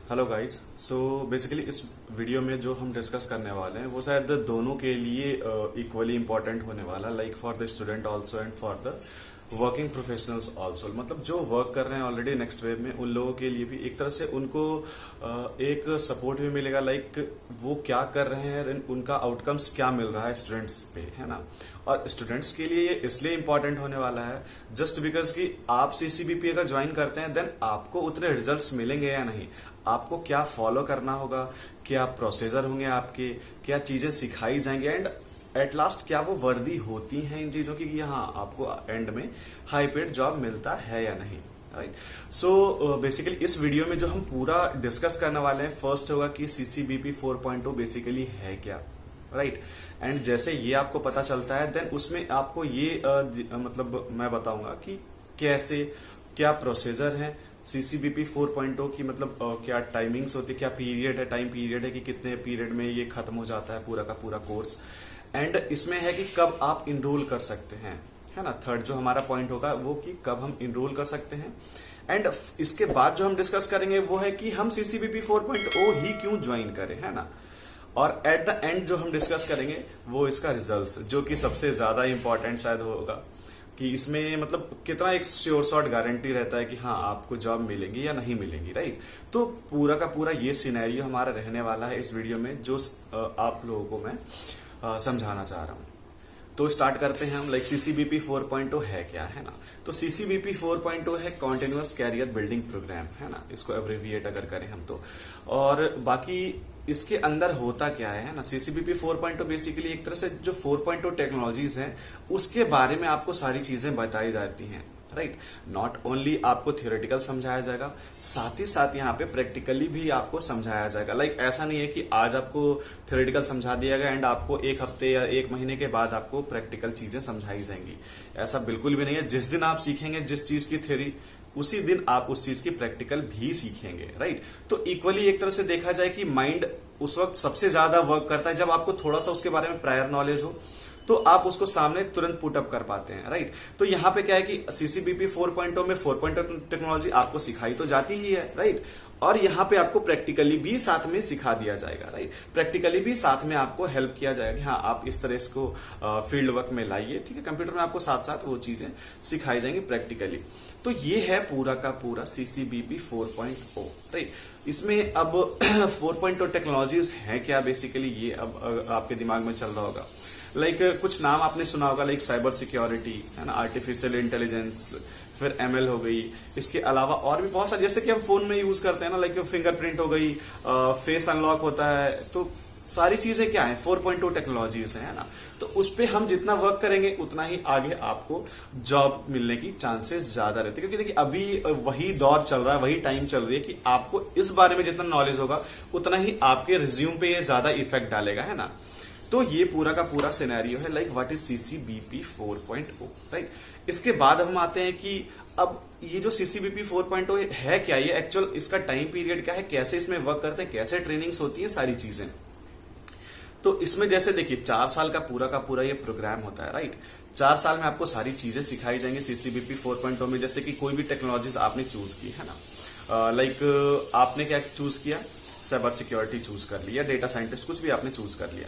Hello guys. So basically इस video में जो हम डिस्कस करने वाले हैं वो शायद दोनों के लिए इक्वली इंपॉर्टेंट होने वाला, like for the student also and for the working professionals also. मतलब जो वर्क कर रहे हैं ऑलरेडी नेक्स्ट वेव में, उन लोगों के लिए भी एक तरह से उनको एक सपोर्ट भी मिलेगा, लाइक वो क्या कर रहे हैं, उनका आउटकम्स क्या मिल रहा है स्टूडेंट्स पे, है ना। और स्टूडेंट्स के लिए ये इसलिए इंपॉर्टेंट होने वाला है जस्ट बिकॉज कि आप सीसीबीपी अगर ज्वाइन करते हैं देन आपको उतने रिजल्ट्स मिलेंगे या नहीं, आपको क्या फॉलो करना होगा, क्या प्रोसीजर होंगे आपके, क्या चीजें सिखाई जाएंगी एंड एट लास्ट क्या वो वर्दी होती हैं इन चीजों की कि हाँ आपको एंड में हाई पेड जॉब मिलता है या नहीं। राइट। सो बेसिकली इस वीडियो में जो हम पूरा डिस्कस करने वाले हैं, फर्स्ट होगा कि सीसीबीपी 4.0 बेसिकली है क्या। राइट। एंड जैसे ये आपको पता चलता है देन उसमें आपको ये मतलब मैं बताऊंगा कि कैसे क्या प्रोसीजर है सीसीबीपी 4.0 की, मतलब क्या टाइमिंग्स होती है, क्या पीरियड है, टाइम पीरियड है कि कितने पीरियड में ये खत्म हो जाता है पूरा का पूरा कोर्स। एंड इसमें है कि कब आप इनरोल कर सकते हैं, है ना। थर्ड जो हमारा पॉइंट होगा वो कि कब हम इनरोल कर सकते हैं। एंड इसके बाद जो हम डिस्कस करेंगे वो है कि हम सीसीबीपी 4.0 ही क्यों ज्वाइन करें, है ना। और एट द एंड जो हम डिस्कस करेंगे वो इसका रिजल्ट्स, जो कि सबसे ज्यादा इंपॉर्टेंट शायद होगा कि इसमें मतलब कितना एक श्योर शॉट गारंटी रहता है कि हाँ आपको जॉब मिलेगी या नहीं मिलेगी। राइट। तो पूरा का पूरा ये सिनेरियो हमारा रहने वाला है इस वीडियो में, जो आप लोगों को मैं समझाना चाह रहा हूं। तो स्टार्ट करते हैं हम। लाइक सीसीबीपी 4.0 है क्या, है ना। तो सीसीबीपी 4.0 है कॉन्टिन्यूअस कैरियर बिल्डिंग प्रोग्राम, है ना, इसको एब्रिविएट अगर करें हम तो। और बाकी इसके अंदर होता क्या है ना, सीसीबीपी 4.0 बेसिकली एक तरह से जो 4.0 टेक्नोलॉजीज हैं उसके बारे में आपको सारी चीजें बताई जाती हैं। राइट। नॉट ओनली आपको थियोरेटिकल समझाया जाएगा, साथ ही साथ यहाँ पे प्रैक्टिकली भी आपको समझाया जाएगा। लाइक ऐसा नहीं है कि आज आपको थियोरेटिकल समझा दिया गया एंड आपको एक हफ्ते या एक महीने के बाद आपको प्रैक्टिकल चीजें समझाई जाएंगी, ऐसा बिल्कुल भी नहीं है। जिस दिन आप सीखेंगे जिस चीज की थ्योरी, उसी दिन आप उस चीज की प्रैक्टिकल भी सीखेंगे। राइट। तो इक्वली एक तरह से देखा जाए कि माइंड उस वक्त सबसे ज्यादा वर्क करता है जब आपको थोड़ा सा उसके बारे में प्रायर नॉलेज हो, तो आप उसको सामने तुरंत पुटअप कर पाते हैं। राइट। तो यहां पे क्या है कि सीसीबीपी 4.0 में 4.0 टेक्नोलॉजी आपको सिखाई तो जाती ही है। राइट। और यहां पे आपको प्रैक्टिकली भी साथ में सिखा दिया जाएगा। राइट। प्रैक्टिकली भी साथ में आपको हेल्प किया जाएगा कि हाँ आप इस तरह इसको फील्ड वर्क में लाइए। ठीक है। कंप्यूटर में आपको साथ साथ वो चीजें सिखाई जाएंगी प्रैक्टिकली। तो ये है पूरा का पूरा सीसीबीपी 4.0। राइट। इसमें अब 4.0 टेक्नोलॉजीज हैं क्या बेसिकली, ये अब आपके दिमाग में चल रहा होगा। लाइक कुछ नाम आपने सुना होगा, लाइक साइबर सिक्योरिटी, है ना, आर्टिफिशियल इंटेलिजेंस, फिर एमएल हो गई। इसके अलावा और भी बहुत सारे, जैसे कि हम फोन में यूज करते हैं ना, लाइक फिंगरप्रिंट हो गई, फेस अनलॉक होता है। तो सारी चीजें क्या है 4.0 टेक्नोलॉजीज है ना। तो उस पर हम जितना वर्क करेंगे उतना ही आगे आपको जॉब मिलने की चांसेस ज्यादा रहते हैं, क्योंकि देखिए अभी वही दौर चल रहा है, वही टाइम चल रही है कि आपको इस बारे में जितना नॉलेज होगा उतना ही आपके रिज्यूम पे ये ज्यादा इफेक्ट डालेगा, है ना। तो ये पूरा का पूरा सिनेरियो है, लाइक व्हाट इज सीसीबीपी 4.0। राइट। इसके बाद हम आते हैं कि अब ये जो सीसीबीपी 4.0 है क्या, ये एक्चुअल इसका टाइम पीरियड क्या है, कैसे इसमें वर्क करते हैं, कैसे ट्रेनिंग्स होती है, सारी चीजें। तो इसमें जैसे देखिए 4 साल का पूरा ये प्रोग्राम होता है। राइट। 4 साल में आपको सारी चीजें सिखाई जाएंगी सीसीबीपी 4.0 में। जैसे कि कोई भी टेक्नोलॉजीज आपने चूज की, है ना, लाइक आपने क्या चूज किया, साइबर सिक्योरिटी चूज कर लिया, डेटा साइंटिस्ट कुछ भी आपने चूज कर लिया।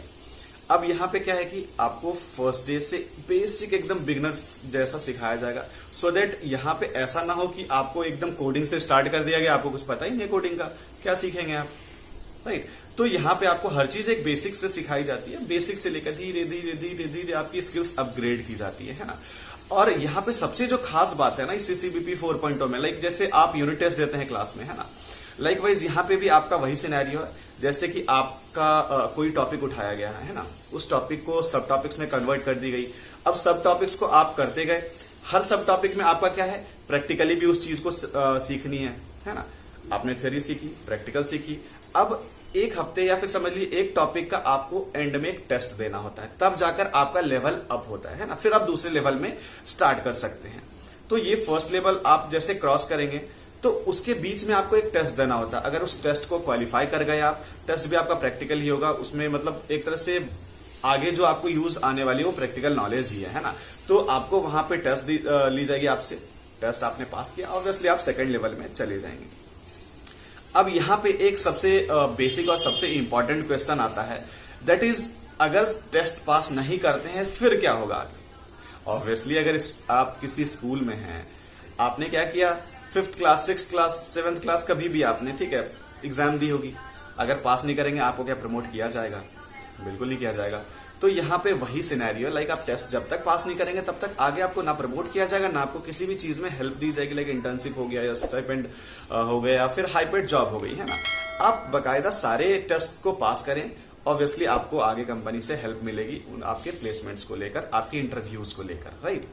अब यहाँ पे क्या है कि आपको फर्स्ट डे से बेसिक एकदम बिगनर्स जैसा सिखाया जाएगा, सो दैट यहाँ पे ऐसा ना हो कि आपको एकदम कोडिंग से स्टार्ट कर दिया गया, आपको कुछ पता ही नहीं कोडिंग का, क्या सीखेंगे आप। राइट। तो यहाँ पे आपको हर चीज एक बेसिक से सिखाई जाती है, बेसिक से लेकर धीरे धीरे धीरे धीरे आपकी स्किल्स अपग्रेड की जाती है ना। और यहाँ पे सबसे जो खास बात है ना इस सीसीबीपी 4.0 में, लाइक जैसे आप यूनिट टेस्ट देते हैं क्लास में, है ना, लाइक वाइज यहाँ पे भी आपका वही सिनेरियो है। जैसे कि आपका कोई टॉपिक उठाया गया है ना, उस टॉपिक को सब टॉपिक्स में कन्वर्ट कर दी गई। अब सब टॉपिक्स को आप करते गए, हर सब टॉपिक में आपका क्या है, प्रैक्टिकली भी उस चीज को सीखनी है ना। आपने थ्योरी सीखी, प्रैक्टिकल सीखी। अब एक हफ्ते या फिर समझ लीजिए एक टॉपिक का आपको एंड में एक टेस्ट देना होता है, तब जाकर आपका लेवल अप होता है ना। फिर आप दूसरे लेवल में स्टार्ट कर सकते हैं। तो ये फर्स्ट लेवल आप जैसे क्रॉस करेंगे तो उसके बीच में आपको एक टेस्ट देना होता है। अगर उस टेस्ट को क्वालिफाई कर गए आप, टेस्ट भी आपका प्रैक्टिकल ही होगा, उसमें मतलब एक तरह से आगे जो आपको यूज आने वाली वो प्रैक्टिकल नॉलेज ही है ना। तो आपको वहां पे टेस्ट ली जाएगी आपसे, टेस्ट आपने पास किया, ऑब्वियसली आप सेकंड लेवल में चले जाएंगे। अब यहाँ पे एक सबसे बेसिक और सबसे इंपॉर्टेंट क्वेश्चन आता है, दैट इज अगर टेस्ट पास नहीं करते हैं फिर क्या होगा आगे। ऑब्वियसली अगर आप किसी स्कूल में हैं, आपने क्या किया, 5th class 6th class 7th class कभी भी आपने, ठीक है, एग्जाम दी होगी, अगर पास नहीं करेंगे आपको क्या प्रमोट किया जाएगा? बिल्कुल नहीं किया जाएगा। तो यहाँ पे वही सिनेरियो, लाइक आप टेस्ट जब तक पास नहीं करेंगे तब तक आगे आपको ना प्रमोट किया जाएगा, ना आपको किसी भी चीज में हेल्प दी जाएगी, लाइक इंटर्नशिप हो गया या स्टाइपेंड हो गया या फिर हाइपेड जॉब हो गई, है ना। आप बकायदा सारे टेस्ट को पास करें, ऑब्वियसली आपको आगे कंपनी से हेल्प मिलेगी उन आपके प्लेसमेंट्स को लेकर, आपके इंटरव्यूज को लेकर, राइट।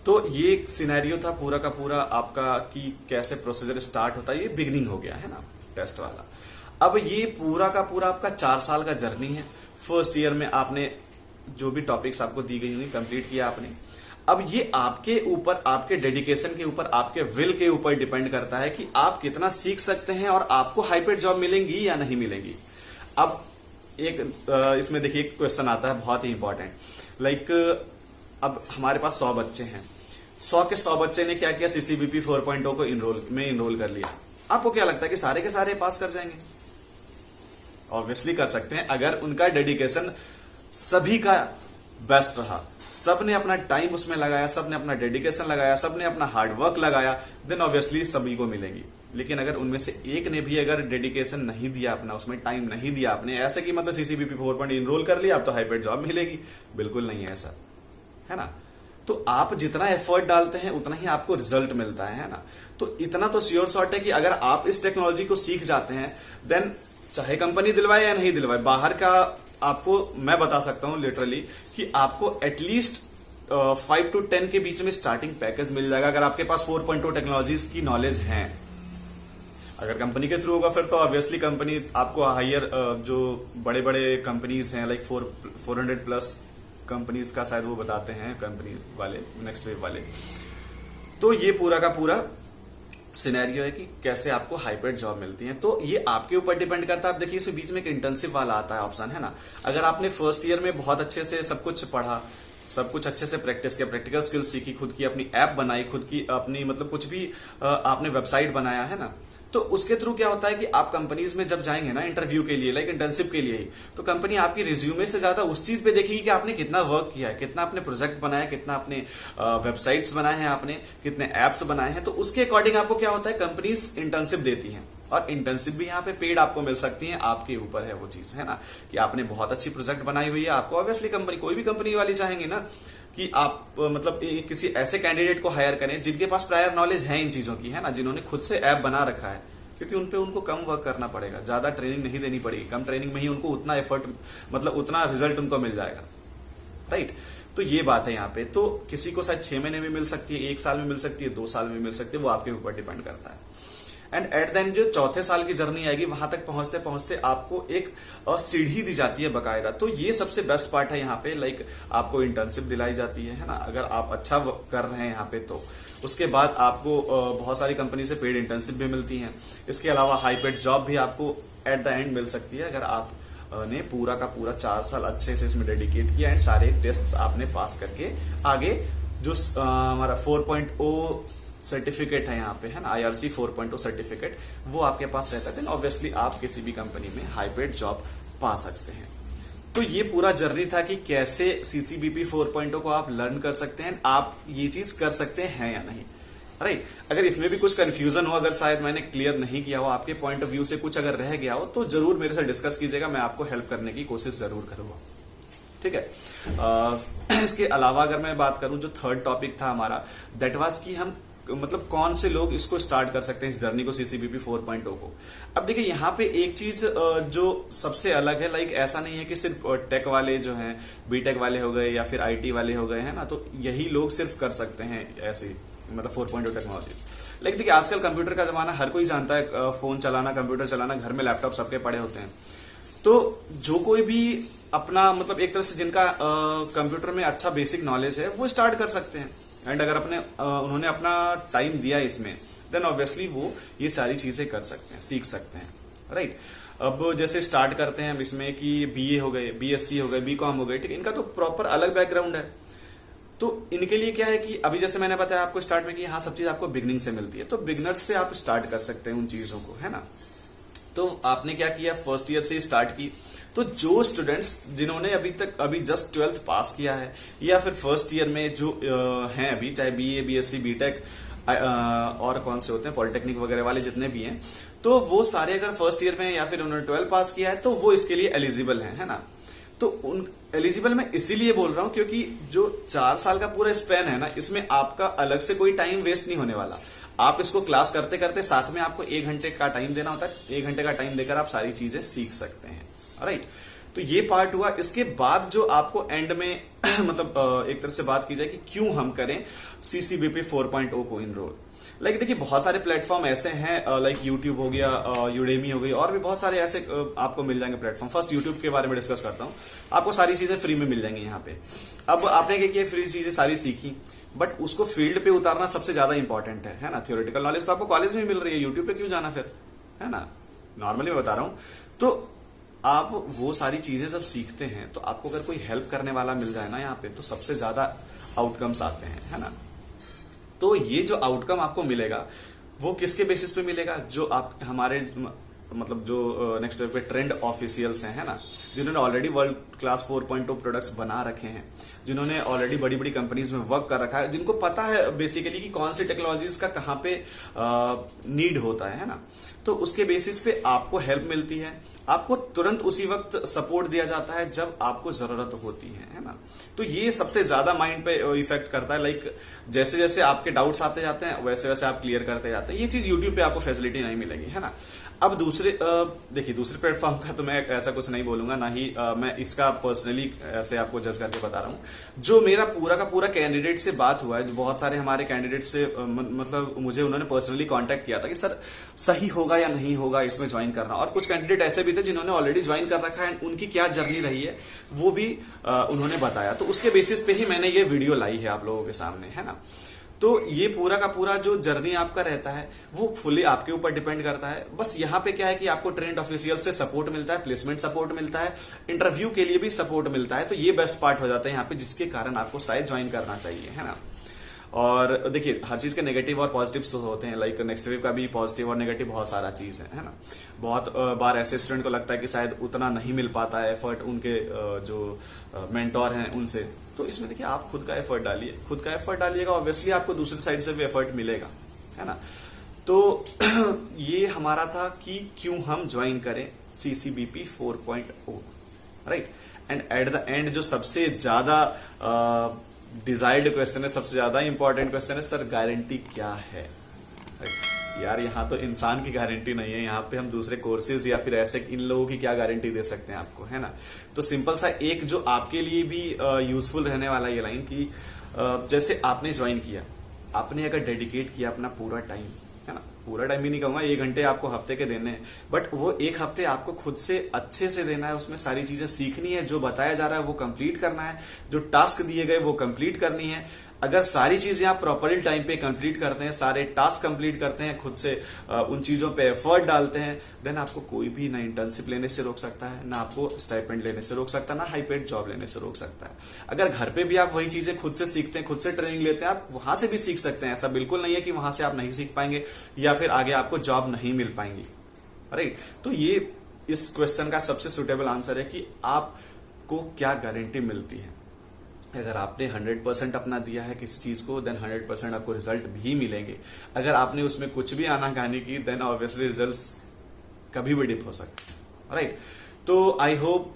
तो ये सिनेरियो था पूरा का पूरा आपका कि कैसे प्रोसीजर स्टार्ट होता है, ये बिगनिंग हो गया है ना टेस्ट वाला। अब ये पूरा का पूरा आपका 4 साल का जर्नी है। फर्स्ट ईयर में आपने जो भी टॉपिक्स आपको दी गई होंगी कंप्लीट किया आपने। अब ये आपके ऊपर, आपके डेडिकेशन के ऊपर, आपके विल के ऊपर डिपेंड करता है कि आप कितना सीख सकते हैं और आपको हाइपेड जॉब मिलेंगी या नहीं मिलेंगी। अब एक इसमें देखिए क्वेश्चन आता है बहुत ही इंपॉर्टेंट, लाइक अब हमारे पास 100 बच्चे हैं, 100 के 100 बच्चे ने क्या किया, CCBP 4.0 को इनरोल कर लिया। आपको क्या लगता है कि सारे के सारे पास कर जाएंगे? ऑब्वियसली कर सकते हैं, अगर उनका डेडिकेशन सभी का बेस्ट रहा, सबने अपना टाइम उसमें लगाया, सबने अपना डेडिकेशन लगाया, सबने अपना हार्डवर्क लगाया, देन ऑब्वियसली सभी को मिलेंगी। लेकिन अगर उनमें से एक ने भी अगर डेडिकेशन नहीं दिया अपना, उसमें टाइम नहीं दिया आपने, ऐसे कि मतलब CCBP 4.0 इनरोल कर लिया अब तो हाइपेड जॉब मिलेगी, बिल्कुल नहीं है ऐसा, है ना। तो आप जितना एफर्ट डालते हैं उतना ही आपको रिजल्ट मिलता है ना। तो इतना तो श्योर शॉट है कि अगर आप इस टेक्नोलॉजी को सीख जाते हैं, देन चाहे कंपनी दिलवाए या नहीं दिलवाए, बाहर का आपको मैं बता सकता हूं लिटरली कि आपको एटलीस्ट 5 to 10 के बीच में स्टार्टिंग पैकेज मिल जाएगा अगर आपके पास 4.0 टेक्नोलॉजीज की नॉलेज है। अगर कंपनी के थ्रू होगा फिर तो ऑब्वियसली कंपनी आपको हायर, जो बड़े बड़े कंपनीज हैं लाइक 400 प्लस कंपनीज का शायद वो बताते हैं कंपनी वाले, नेक्स्ट वेव वाले। तो ये पूरा का पूरा सिनेरियो है कि कैसे आपको हाइब्रिड जॉब मिलती है। तो ये आपके ऊपर डिपेंड करता है। आप देखिए इसके बीच में एक इंटर्नशिप वाला आता है ऑप्शन, है ना। अगर आपने फर्स्ट ईयर में बहुत अच्छे से सब कुछ पढ़ा, सब कुछ अच्छे से प्रैक्टिस किया, प्रैक्टिकल स्किल्स सीखी, खुद की अपनी ऐप बनाई, खुद की अपनी मतलब कुछ भी आपने वेबसाइट बनाया, है ना, तो उसके थ्रू क्या होता है कि आप कंपनीज में जब जाएंगे ना इंटरव्यू के लिए, लाइक इंटर्नशिप के लिए ही, तो कंपनी आपकी रिज्यूमे से ज्यादा उस चीज पे देखेगी कि आपने कितना वर्क किया है, कितना आपने प्रोजेक्ट बनाया, कितना आपने वेबसाइट्स बनाए हैं, आपने कितने एप्स बनाए हैं। तो उसके अकॉर्डिंग आपको क्या होता है, कंपनीज इंटर्नशिप देती हैं। और इंटर्नशिप भी यहाँ पे पेड आपको मिल सकती है, आपके ऊपर है वो चीज, है ना, कि आपने बहुत अच्छी प्रोजेक्ट बनाई हुई है। आपको ऑब्वियसली कंपनी, कोई भी कंपनी वाली चाहेंगे ना कि आप मतलब किसी ऐसे कैंडिडेट को हायर करें जिनके पास प्रायर नॉलेज है इन चीजों की, है ना, जिन्होंने खुद से ऐप बना रखा है, क्योंकि उनपे उनको कम वर्क करना पड़ेगा, ज्यादा ट्रेनिंग नहीं देनी पड़ेगी, कम ट्रेनिंग में ही उनको उतना एफर्ट, मतलब उतना रिजल्ट उनको मिल जाएगा, राइट। तो ये बात है यहाँ पे। तो किसी को शायद 6 महीने में मिल सकती है, 1 साल में मिल सकती है, 2 साल में मिल सकती है, वो आपके ऊपर डिपेंड करता है। एंड एट द एंड जो चौथे साल की जर्नी आएगी, वहां तक पहुंचते पहुंचते आपको एक सीढ़ी दी जाती है बकायदा। तो ये सबसे बेस्ट पार्ट है यहाँ पे, लाइक आपको इंटर्नशिप दिलाई जाती है ना, अगर आप अच्छा कर रहे हैं यहाँ पे। तो उसके बाद आपको बहुत सारी कंपनी से पेड इंटर्नशिप भी मिलती है। इसके अलावा हाईपेड जॉब भी आपको एट द एंड मिल सकती है अगर आप ने पूरा का पूरा 4 साल अच्छे से इसमें डेडिकेट किया एंड सारे टेस्ट आपने पास करके आगे जो हमारा 4.0 सर्टिफिकेट है यहाँ पे, है ना, IRC 4.0 सर्टिफिकेट, वो आपके पास रहता है, देन ऑब्वियसली आप किसी भी कंपनी में हाइब्रिड जॉब पा सकते हैं। तो ये पूरा जर्नी था कि कैसे CCBP 4.0 को आप लर्न कर सकते हैं, आप ये चीज कर सकते हैं या नहीं, राइट। अगर इसमें भी कुछ कंफ्यूजन हो, अगर शायद मैंने क्लियर नहीं किया हो, आपके पॉइंट ऑफ व्यू से कुछ अगर रह गया हो, तो जरूर मेरे साथ डिस्कस कीजिएगा, मैं आपको हेल्प करने की कोशिश जरूर करूंगा, ठीक है। इसके अलावा अगर मैं बात करूं, जो थर्ड टॉपिक था हमारा, दैट वाज कि हम मतलब कौन से लोग इसको स्टार्ट कर सकते हैं, इस जर्नी को, CCBP 4.0 को। अब देखिए यहाँ पे एक चीज जो सबसे अलग है, लाइक ऐसा नहीं है कि सिर्फ टेक वाले जो हैं, बीटेक वाले हो गए या फिर IT वाले हो गए, है ना, तो यही लोग सिर्फ कर सकते हैं ऐसे मतलब 4.0 टेक्नोलॉजी। लाइक देखिए आजकल कंप्यूटर का जमाना, हर कोई जानता है फोन चलाना, कंप्यूटर चलाना, घर में लैपटॉप सबके पड़े होते हैं। तो जो कोई भी अपना मतलब एक तरह से जिनका कंप्यूटर में अच्छा बेसिक नॉलेज है, वो स्टार्ट कर सकते हैं। एंड अगर उन्होंने अपना टाइम दिया इसमें, देन ऑब्वियसली वो ये सारी चीजें कर सकते हैं, सीख सकते हैं, राइट। अब जैसे स्टार्ट करते हैं हम इसमें कि BA हो गए, BSc हो गए, BCom हो गए, ठीक है, इनका तो प्रॉपर अलग बैकग्राउंड है। तो इनके लिए क्या है कि अभी जैसे मैंने बताया आपको स्टार्ट में कि हाँ सब चीज आपको बिगनिंग से मिलती है, तो बिगनर्स से आप स्टार्ट कर सकते हैं उन चीजों को, है ना। तो आपने क्या किया, फर्स्ट ईयर से स्टार्ट की। तो जो स्टूडेंट्स जिन्होंने अभी जस्ट 12th पास किया है, या फिर फर्स्ट ईयर में जो हैं अभी, चाहे बीए, बीएससी, बीटेक और कौन से होते हैं पॉलिटेक्निक वगैरह वाले जितने भी हैं, तो वो सारे अगर फर्स्ट ईयर में या फिर उन्होंने 12th पास किया है तो वो इसके लिए एलिजिबल है ना। तो उन एलिजिबल मैं इसीलिए बोल रहा हूं क्योंकि जो 4 साल का पूरा स्पैन है ना, इसमें आपका अलग से कोई टाइम वेस्ट नहीं होने वाला। आप इसको क्लास करते करते साथ में आपको 1 घंटे का टाइम देना होता है, 1 घंटे का टाइम देकर आप सारी चीजें सीख सकते हैं, राइट। तो ये पार्ट हुआ। इसके बाद जो आपको एंड में मतलब एक तरह से बात की जाए कि क्यों हम करें CCBP 4.0 को इनरोल। लाइक देखिए बहुत सारे प्लेटफॉर्म ऐसे हैं, लाइक यूट्यूब हो गया, यूडेमी हो गई, और भी बहुत सारे ऐसे आपको मिल जाएंगे प्लेटफॉर्म। फर्स्ट यूट्यूब के बारे में डिस्कस करता हूँ। आपको सारी चीजें फ्री में मिल जाएंगी यहाँ पे। अब आपने क्या किया, फ्री चीजें सारी सीखी, बट उसको फील्ड पे उतारना सबसे ज्यादा इंपॉर्टेंट है ना। थियोरेटिकल नॉलेज तो आपको कॉलेज में मिल रही है, यूट्यूब पे क्यों जाना फिर, है ना। नॉर्मली मैं बता रहा हूँ। तो आप वो सारी चीजें जब सीखते हैं तो आपको अगर कोई हेल्प करने वाला मिल जाए ना यहाँ पे, तो सबसे ज्यादा आउटकम्स आते हैं, है ना। तो ये जो आउटकम आपको मिलेगा वो किसके बेसिस पे मिलेगा, जो आप हमारे मतलब जो नेक्स्ट पे ट्रेंड ऑफिशियल्स हैं, है ना, जिन्होंने ऑलरेडी वर्ल्ड क्लास 4.0 प्रोडक्ट्स बना रखे हैं, जिन्होंने ऑलरेडी बड़ी बड़ी कंपनीज में वर्क कर रखा है, जिनको पता है बेसिकली कि कौन सी टेक्नोलॉजीज का कहाँ पे नीड होता है ना। तो उसके बेसिस पे आपको हेल्प मिलती है, आपको तुरंत उसी वक्त सपोर्ट दिया जाता है जब आपको जरूरत होती है ना। तो ये सबसे ज्यादा माइंड पे इफेक्ट करता है। लाइक जैसे जैसे आपके डाउट्स आते जाते हैं वैसे वैसे आप क्लियर करते जाते हैं। ये चीज यूट्यूब पे आपको फैसिलिटी नहीं मिलेगी, है ना। अब देखिए दूसरे प्लेटफॉर्म का तो मैं ऐसा कुछ नहीं बोलूंगा, ना ही मैं इसका पर्सनली ऐसे आपको जज करके बता रहा हूं। जो मेरा पूरा का पूरा कैंडिडेट से बात हुआ है, जो बहुत सारे हमारे कैंडिडेट से मतलब मुझे उन्होंने पर्सनली कांटेक्ट किया था कि सर सही होगा या नहीं होगा इसमें ज्वाइन करना, और कुछ कैंडिडेट ऐसे भी थे जिन्होंने ऑलरेडी ज्वाइन कर रखा है, उनकी क्या जर्नी रही है वो भी उन्होंने बताया। तो उसके बेसिस पे ही मैंने ये वीडियो लाई है आप लोगों के सामने, है ना। तो ये पूरा का पूरा जो जर्नी आपका रहता है वो फुली आपके ऊपर डिपेंड करता है। बस यहाँ पे क्या है कि आपको ट्रेंड ऑफिशियल से सपोर्ट मिलता है, प्लेसमेंट सपोर्ट मिलता है, इंटरव्यू के लिए भी सपोर्ट मिलता है। तो ये बेस्ट पार्ट हो जाता है यहाँ पे, जिसके कारण आपको शायद ज्वाइन करना चाहिए, है ना। और देखिए हर चीज के नेगेटिव और पॉजिटिव तो होते हैं। लाइक नेक्स्ट वेव का भी पॉजिटिव और नेगेटिव बहुत सारा चीज है ना। बहुत बार ऐसे स्टूडेंट को लगता है कि शायद उतना नहीं मिल पाता है एफर्ट उनके जो मेंटोर हैं उनसे। तो इसमें देखिए आप खुद का एफर्ट डालिए, खुद का एफर्ट डालिएगा, ऑब्वियसली आपको दूसरी साइड से भी एफर्ट मिलेगा, है ना। तो ये हमारा था कि क्यों हम ज्वाइन करें CCBP 4.0, right. And at the end जो सबसे ज्यादा डिजायर्ड क्वेश्चन है, सबसे ज्यादा इंपॉर्टेंट क्वेश्चन है, सर गारंटी क्या है, राइट। यार यहाँ तो इंसान की गारंटी नहीं है, यहाँ पे हम दूसरे कोर्सेज या फिर ऐसे इन लोगों की क्या गारंटी दे सकते हैं आपको, है ना। तो सिंपल सा एक जो आपके लिए भी यूजफुल रहने वाला ये लाइन कि जैसे आपने ज्वाइन किया, आपने अगर डेडिकेट किया अपना पूरा टाइम, है ना, पूरा टाइम भी नहीं कहूंगा, 1 घंटे आपको हफ्ते के देने हैं, बट वो 1 हफ्ते आपको खुद से अच्छे से देना है। उसमें सारी चीजें सीखनी है, जो बताया जा रहा है वो कंप्लीट करना है, जो टास्क दिए गए वो कंप्लीट करनी है। अगर सारी चीजें आप प्रॉपरली टाइम पे कंप्लीट करते हैं, सारे टास्क कंप्लीट करते हैं, खुद से उन चीजों पे एफर्ट डालते हैं, देन आपको कोई भी ना इंटर्नशिप लेने से रोक सकता है, ना आपको स्टाइपेंड लेने से रोक सकता है, ना हाई पेड जॉब लेने से रोक सकता है। अगर घर पे भी आप वही चीजें खुद से सीखते हैं, खुद से ट्रेनिंग लेते हैं, आप वहां से भी सीख सकते हैं। ऐसा बिल्कुल नहीं है कि वहां से आप नहीं सीख पाएंगे या फिर आगे आपको जॉब नहीं मिल पाएंगी, राइट। तो ये इस क्वेश्चन का सबसे सुटेबल आंसर है कि आपको क्या गारंटी मिलती है। अगर आपने 100% अपना दिया है किसी चीज को, देन 100% आपको रिजल्ट भी मिलेंगे। अगर आपने उसमें कुछ भी आनाकानी की, देन ऑब्वियसली रिजल्ट्स कभी भी डिप हो सकते हैं, राइट। तो आई होप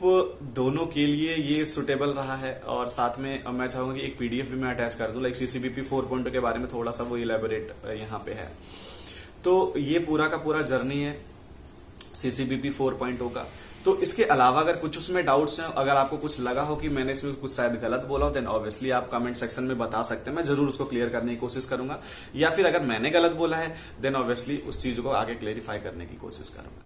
दोनों के लिए ये सुटेबल रहा है। और साथ में मैं चाहूंगा कि एक पीडीएफ भी मैं अटैच कर दूं, लाइक CCBP 4.0 के बारे में थोड़ा सा वो इलेबोरेट यहाँ पे है। तो ये पूरा का पूरा जर्नी है CCBP 4.0 का। तो इसके अलावा अगर कुछ उसमें डाउट्स हैं, अगर आपको कुछ लगा हो कि मैंने इसमें कुछ शायद गलत बोला हो, देन ऑब्वियसली आप कमेंट सेक्शन में बता सकते हैं, मैं जरूर उसको क्लियर करने की कोशिश करूंगा। या फिर अगर मैंने गलत बोला है, देन ऑब्वियसली उस चीज को आगे क्लेरिफाई करने की कोशिश करूंगा।